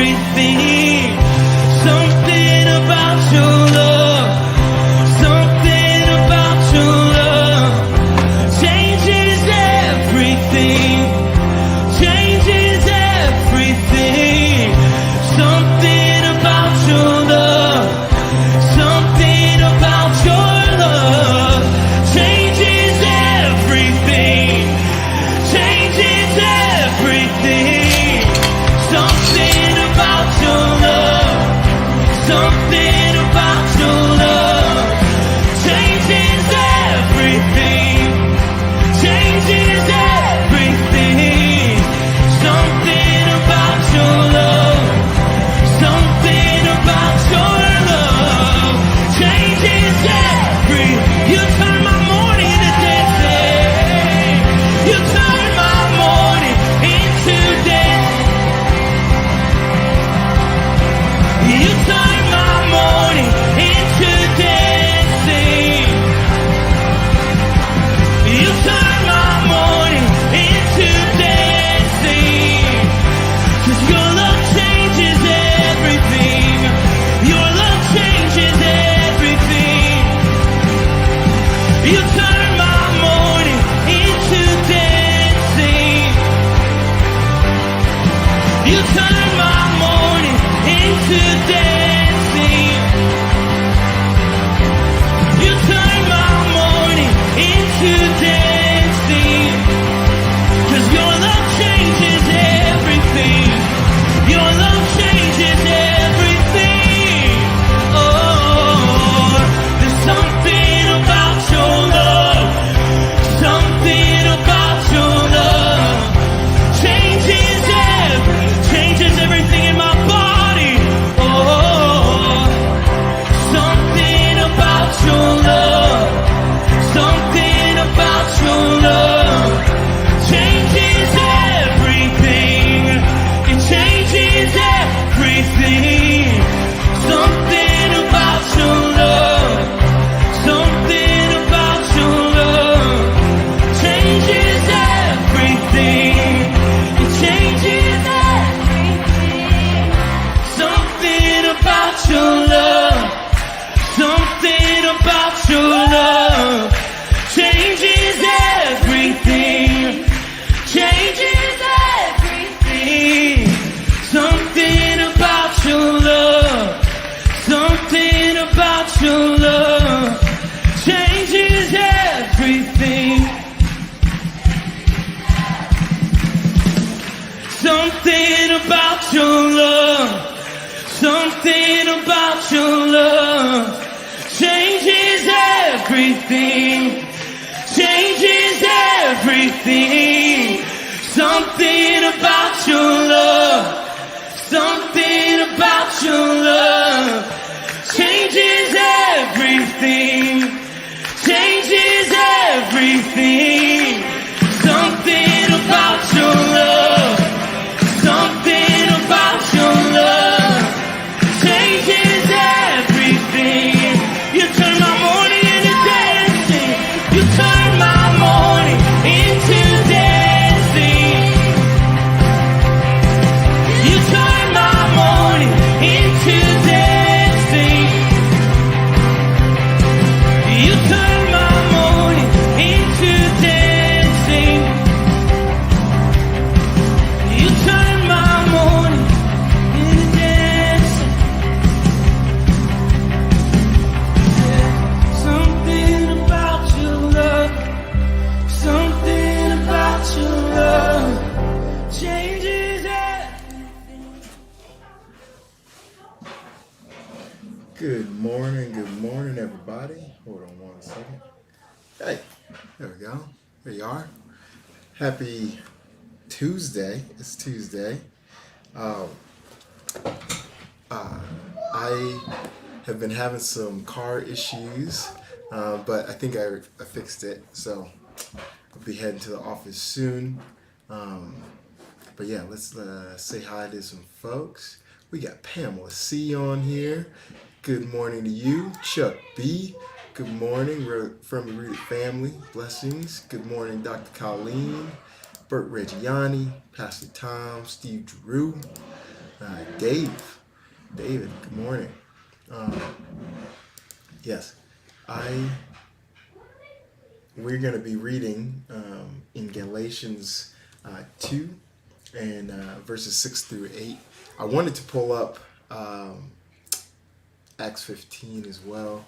everything. Something about your love. Something about your love changes everything. Changes everything. Something about your love. Something about your love changes everything. Changes everything. Something about your love. Something about your love changes everything. Changes everything. Something about your love. Something about your love changes everything. You turn my morning into dancing. You turn my morning into dancing. You turn my morning into dancing. You turn my morning into dancing. 'Cause your love changes everything. Your love changes everything. You turn my morning into dancing. You turn my morning into dancing. You turn my morning into dancing. 'Cause your love changes everything. Your love changes everything. Oh, there's something about your love. Something about your love changes everything in my body. Oh, something about your love. Something about your love changes everything. It changes everything. Something about your love. Something about your love changes everything. It changes everything. Something about your love. Something about your love changes everything. Changes everything. Something about your love. Something about your love changes everything. Something about your love. Something about your love changes everything. Changes everything. Something about your love. Something about your love changes everything. Changes everything. Something about your love. Something about your love changes everything. You turn my morning into dancing. You turn my morning into dancing. You turn my morning into dancing. You turn my morning into dancing. You turn my morning into dancing. Something about your love. Something about your love changes everything. Good morning, everybody. Hold on one second. Hey, there we go. There you are. Happy Tuesday. It's Tuesday. I have been having some car issues, but I think I fixed it. So I'll be heading to the office soon. But yeah, let's say hi to some folks. We got Pamela C on here. Good morning to you. Chuck B. Good morning. We're from the Rooted Family. Blessings. Good morning, Dr. Colleen. Bert Reggiani, Pastor Tom, Steve Drew. David, good morning. Yes, we're going to be reading in Galatians 2 and verses 6 through 8. I wanted to pull up Acts 15 as well,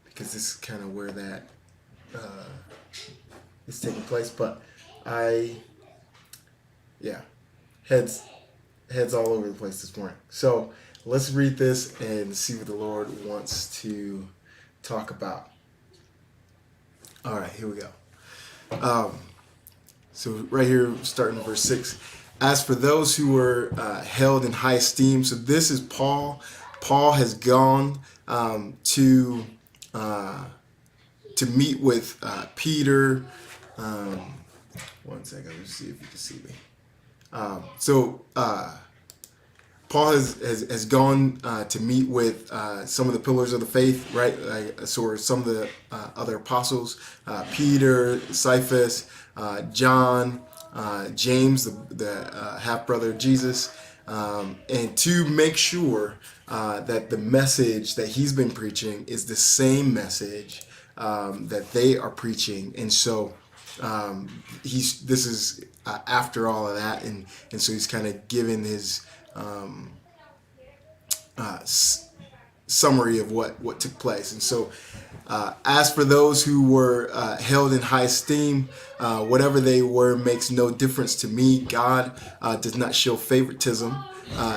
because this is kind of where that is taking place. But heads all over the place this morning. So let's read this and see what the Lord wants to talk about. All right, here we go. So right here, starting in verse 6. As for those who were held in high esteem, so this is Paul. Paul has gone to meet with Peter. One second, let's see if you can see me. Paul has gone to meet with some of the pillars of the faith, right? So some of the other apostles, Peter, Cephas, John, James, the half-brother of Jesus, and to make sure that the message that he's been preaching is the same message that they are preaching. And so this is after all of that, and so he's kind of given his summary of what took place. And so as for those who were held in high esteem, whatever they were makes no difference to me. God does not show favoritism.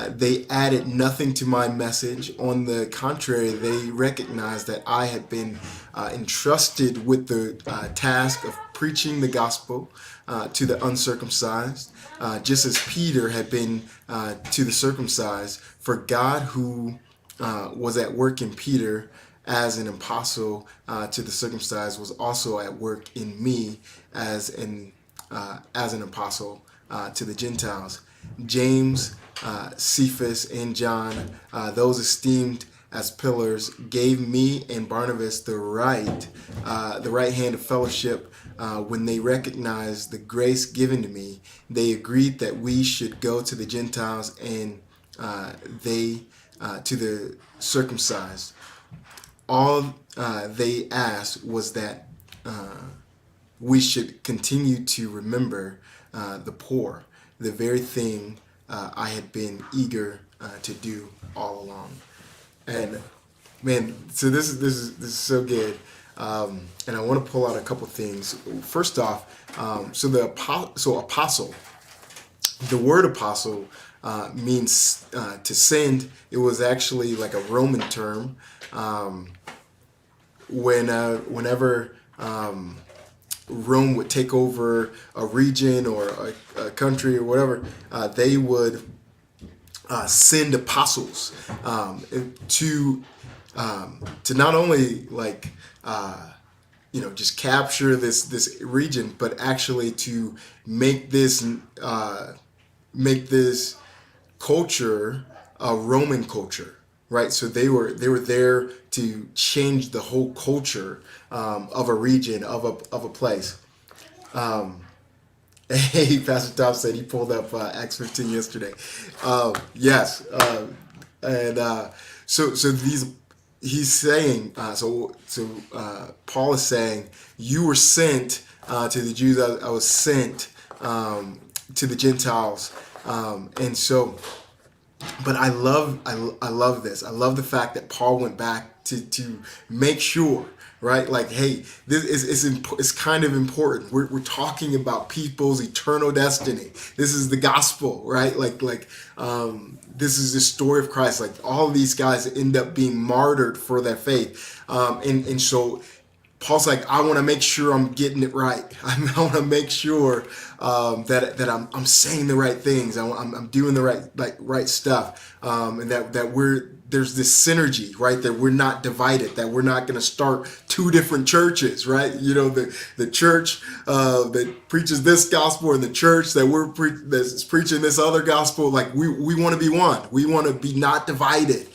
They added nothing to my message. On the contrary, they recognized that I had been entrusted with the task of preaching the gospel to the uncircumcised, just as Peter had been to the circumcised. For God, who was at work in Peter as an apostle to the circumcised, was also at work in me as an apostle to the Gentiles. James, Cephas, and John, those esteemed as pillars, gave me and Barnabas the right hand of fellowship. When they recognized the grace given to me, they agreed that we should go to the Gentiles and they to the circumcised. All they asked was that we should continue to remember the poor, the very thing I had been eager to do all along. And man, so this is so good. And I want to pull out a couple things. First off, apostle. The word apostle means to send. It was actually like a Roman term. Whenever Rome would take over a region or a country or whatever, they would send apostles to not only just capture this region, but actually to make this culture a Roman culture, right? So they were there to change the whole culture of a region, of a place. Hey, Pastor Tom said he pulled up Acts 15 yesterday. Yes, he's saying, Paul is saying, you were sent to the Jews. I was sent to the Gentiles, and so. But I love this. I love the fact that Paul went back to make sure, right? Like, hey, this is kind of important. We're talking about people's eternal destiny. This is the gospel, right? This is the story of Christ. Like, all of these guys end up being martyred for their faith, and so Paul's like, I want to make sure I'm getting it right. I want to make sure that I'm saying the right things. I'm doing the right stuff, and that there's this synergy, right? That we're not divided. That we're not going to start two different churches, right? The church that preaches this gospel and the church that that's preaching this other gospel. Like we want to be one. We want to be not divided.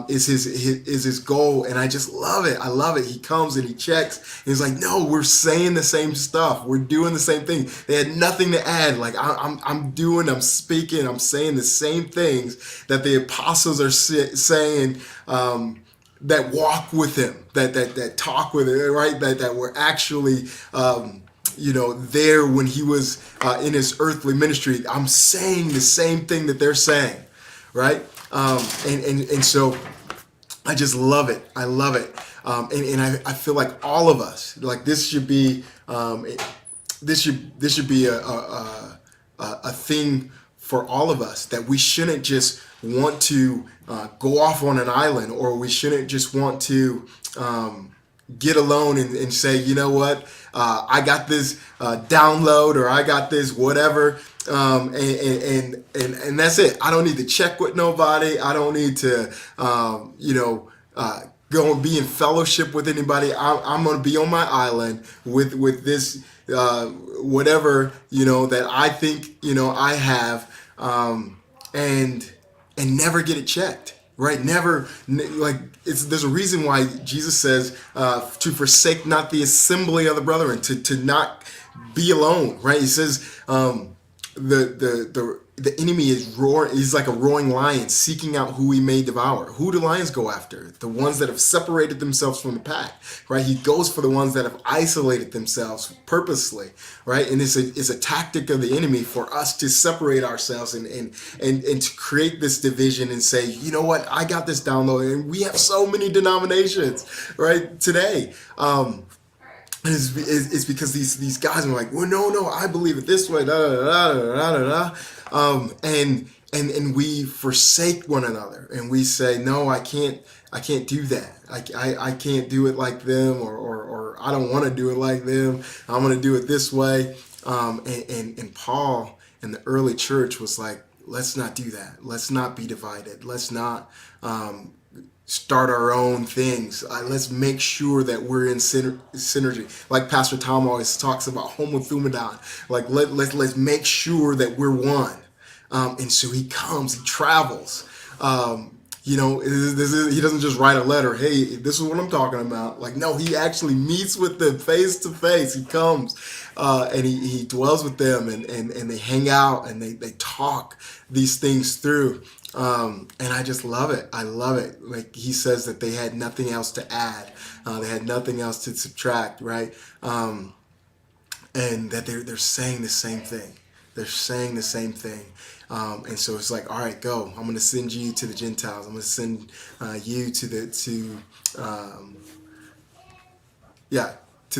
is his goal, and I just love it. I love it. He comes and he checks, and he's like, "No, we're saying the same stuff. We're doing the same thing. They had nothing to add. Like I'm speaking, I'm saying the same things that the apostles are saying." That walk with him, that talk with him, right? That were actually there when he was in his earthly ministry. I'm saying the same thing that they're saying, right? And so I just love it. I love it. And I feel like all of us, like this should be this should be a thing for all of us, that we shouldn't just want to go off on an island, or we shouldn't just want to get alone and say, you know what, I got this download, or I got this whatever, and that's it. I don't need to check with nobody. I don't need to go and be in fellowship with anybody. I'm going to be on my island with this whatever that I think I have, and never get it checked. Right, never like there's a reason why Jesus says to forsake not the assembly of the brethren, to not be alone. Right, he says the enemy is roaring. He's like a roaring lion seeking out who he may devour. Who do lions go after? The ones that have separated themselves from the pack, right? He goes for the ones that have isolated themselves purposely, right? And it's a tactic of the enemy for us to separate ourselves and to create this division and say, you know what, I got this download. And we have so many denominations, right, today. And it's because these guys are like, well, no, I believe it this way, da da da da da da, and we forsake one another, and we say, no, I can't do that. I can't do it like them, or I don't want to do it like them. I'm going to do it this way. And Paul and the early church was like, let's not do that. Let's not be divided. Let's not start our own things. Let's make sure that we're in synergy. Like Pastor Tom always talks about homothumadon. Like let's make sure that we're one. And so he comes, he travels. He doesn't just write a letter. Hey, this is what I'm talking about. Like, no, he actually meets with them face to face. He comes and he dwells with them, and they hang out, and they talk these things through. And I just love it. I love it. Like he says that they had nothing else to add. They had nothing else to subtract, right? And that they're saying the same thing. They're saying the same thing. And so it's like, all right, go. I'm going to send you to the Gentiles. I'm going to send you to the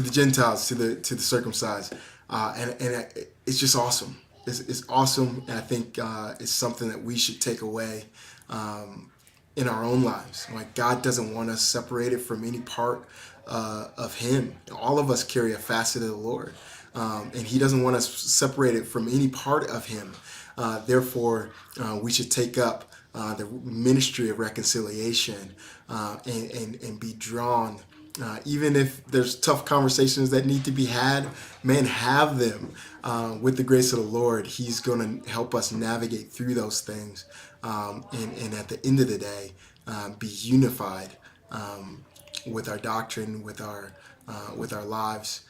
Gentiles, to the circumcised. And it's just awesome. It's awesome, and I think it's something that we should take away in our own lives. Like, God doesn't want us separated from any part of Him. All of us carry a facet of the Lord, and He doesn't want us separated from any part of Him. Therefore, we should take up the ministry of reconciliation and be drawn. Even if there's tough conversations that need to be had, man, have them. With the grace of the Lord, He's going to help us navigate through those things. And at the end of the day, be unified with our doctrine, with our lives,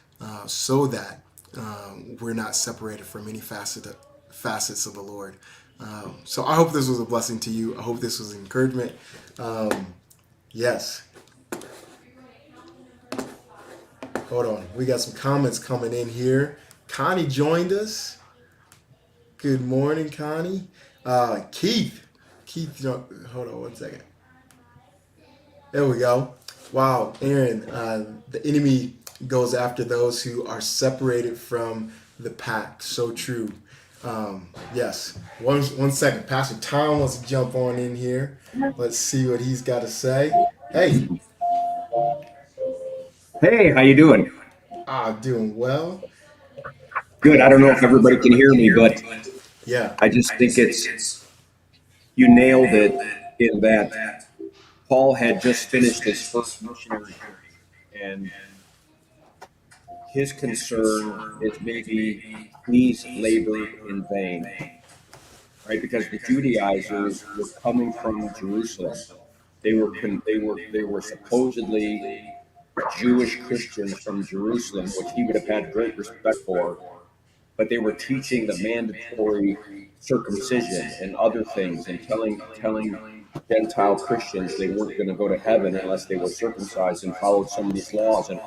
so that we're not separated from any facets of the Lord. So I hope this was a blessing to you. I hope this was encouragement. Yes. Hold on. We got some comments coming in here. Connie joined us. Good morning, Connie. Keith, hold on one second. There we go. Wow, Aaron, the enemy goes after those who are separated from the pack. So true. Yes. One second. Pastor Tom wants to jump on in here. Let's see what he's got to say. Hey. Hey, how you doing? Doing well. Good. I don't know if everybody can hear me, but yeah, I just think you nailed it in that Paul had just finished his first missionary journey, and his concern is maybe he's labored in vain, right? Because the Judaizers were coming from Jerusalem, They were supposedly Jewish Christians from Jerusalem, which he would have had great respect for, but they were teaching the mandatory circumcision and other things, and telling Gentile Christians they weren't going to go to heaven unless they were circumcised and followed some of these laws. And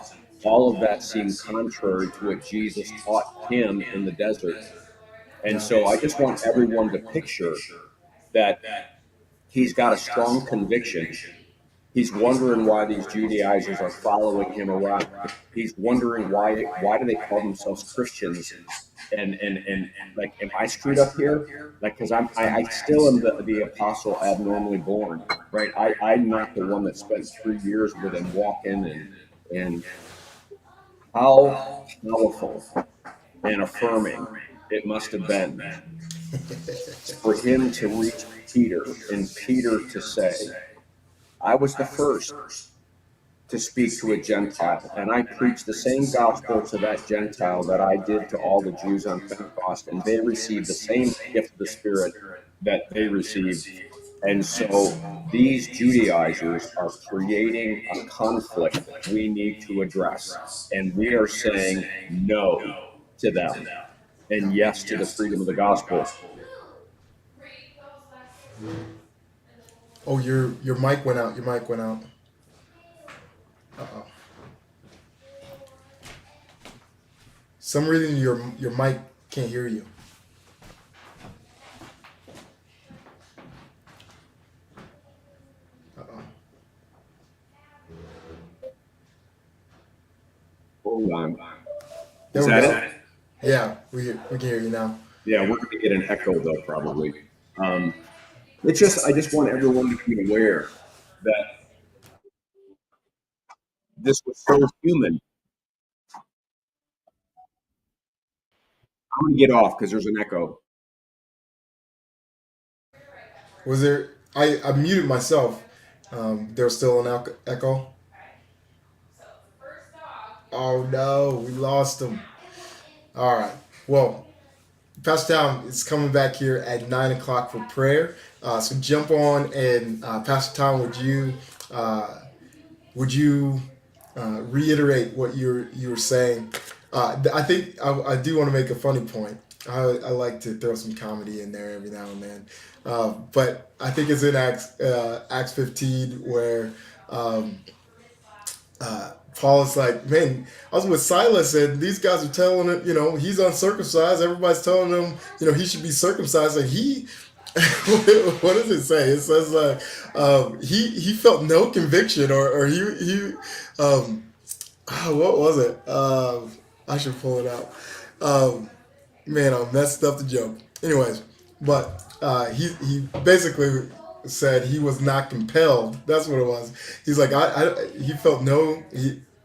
all of that seemed contrary to what Jesus taught him in the desert. And Yeah. so I just want everyone to picture that he's got a strong conviction. He's wondering why these Judaizers are following him around. He's wondering why do they call themselves Christians? And like, am I screwed up here? Like, because I still am the apostle abnormally born, right? I'm not the one that spent 3 years with him walking, and how powerful and affirming it must have been for him to reach Peter, and Peter to say, I was the first to speak to a Gentile, and I preached the same gospel to that Gentile that I did to all the Jews on Pentecost, and they received the same gift of the Spirit that they received. And so these Judaizers are creating a conflict we need to address, and we are saying no to them and yes to the freedom of the gospel. Oh, your mic went out. Your mic went out. Uh-oh. Some reason your mic can't hear you. Uh-oh. Hold on. There Is we that go. it? Yeah, we can hear you now. Yeah, we're going to get an echo though, probably. I just want everyone to be aware that this was so human. I'm going to get off because there's an echo. Was there? I muted myself. There was still an echo. Oh no, we lost him. All right. Well, Pastor Tom is coming back here at 9 o'clock for prayer. So jump on and Pastor Tom, would you reiterate what you were saying? I think I do want to make a funny point. I like to throw some comedy in there every now and then, but I think it's in Acts 15 where. Paul is like, man, I was with Silas and these guys are telling him, he's uncircumcised. Everybody's telling him, he should be circumcised. And he, what does it say? It says he felt no conviction or what was it? I should pull it out. Man, I messed up the joke. Anyways, but he basically said he was not compelled. That's what it was. He's like, he felt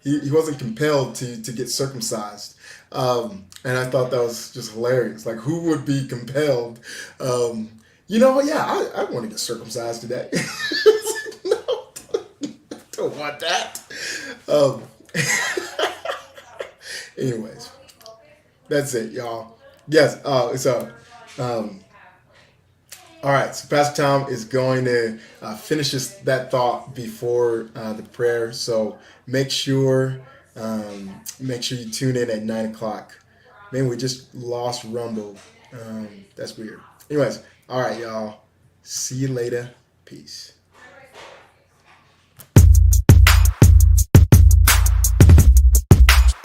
he wasn't compelled to get circumcised. And I thought that was just hilarious. Like, who would be compelled? Yeah, I want to get circumcised today. No, don't want that. Um, anyways, that's it, y'all. Yes. Um, all right. So Pastor Tom is going to finish that thought before the prayer. So make sure you tune in at 9 o'clock. Man, we just lost Rumble. That's weird. Anyways, all right, y'all. See you later. Peace.